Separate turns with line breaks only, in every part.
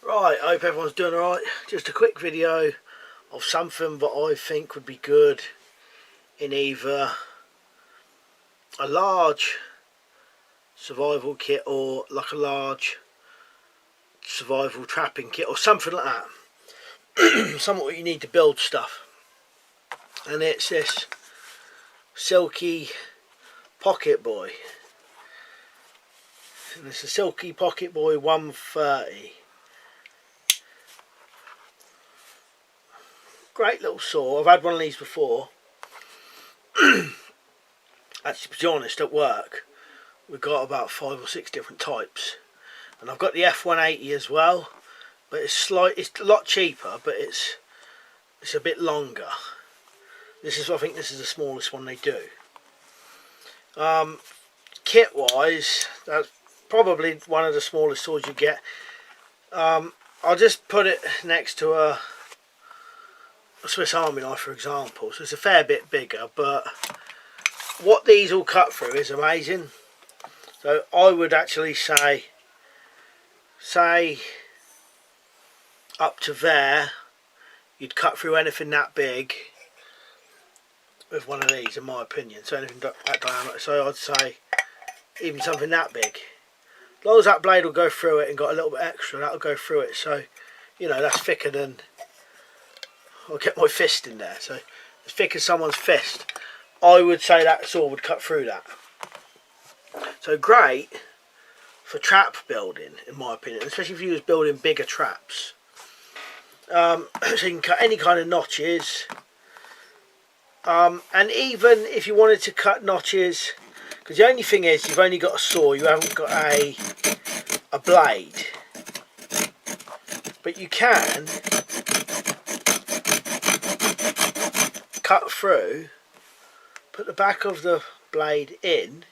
Right, I hope everyone's doing alright. Just a quick video of something that I think would be good in either a large survival kit or like a large survival trapping kit or something like that. Something where you need to build stuff. And it's this Silky Pocket Boy. And it's a Silky Pocket Boy 130. Great little saw. I've had one of these before. Actually, to be honest, at work we've got about 5 or 6 different types, and I've got the F180 as well, but it's a lot cheaper, but it's a bit longer. I think this is the smallest one they do. Kit wise, that's probably one of the smallest saws you get. I'll just put it next to a Swiss Army knife, for example, so it's a fair bit bigger, but what these all cut through is amazing. So I would actually say up to there you'd cut through anything that big with one of these, in my opinion. So anything that diameter, so I'd say even something that big, as long as that blade will go through it and got a little bit extra, that'll go through it. So you know, that's thicker than, I'll get my fist in there, so as thick as someone's fist. I would say that saw would cut through that. So great for trap building, in my opinion, especially if you was building bigger traps. So you can cut any kind of notches, and even if you wanted to cut notches, because the only thing is you've only got a saw, you haven't got a blade, but you can cut through, put the back of the blade in,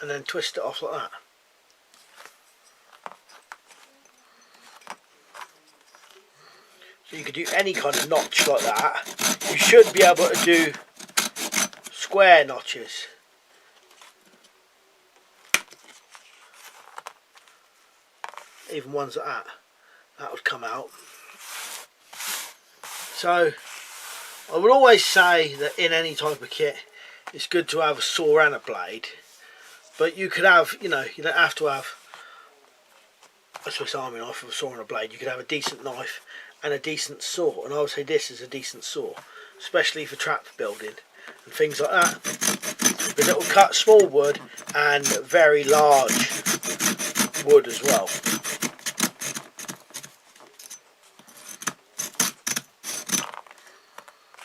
and then twist it off like that. So you could do any kind of notch like that. You should be able to do square notches. Even ones like that. That would come out. So I would always say that in any type of kit it's good to have a saw and a blade, but you could have, you know, you don't have to have a Swiss Army knife with a saw and a blade. You could have a decent knife and a decent saw, and I would say this is a decent saw, especially for trap building and things like that, because it will cut small wood and very large wood as well.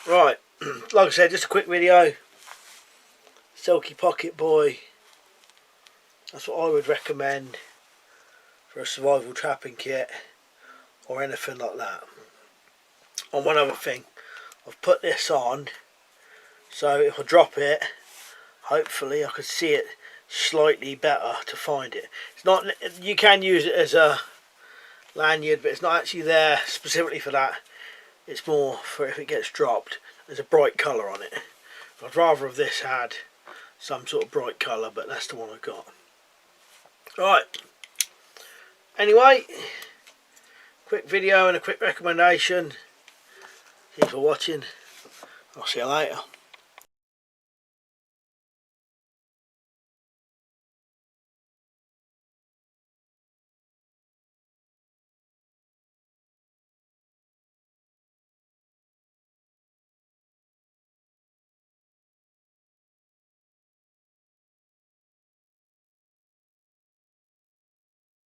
Right, like I said, just a quick video. Silky Pocket Boy. That's what I would recommend for a survival trapping kit or anything like that. And one other thing, I've put this on so if I drop it, hopefully I could see it slightly better to find it. It's not, you can use it as a lanyard, but it's not actually there specifically for that. It's more for if it gets dropped. There's a bright colour on it. I'd rather have this had some sort of bright colour, but that's the one I got. Right. Anyway, quick video and a quick recommendation. Thanks for watching. I'll see you later.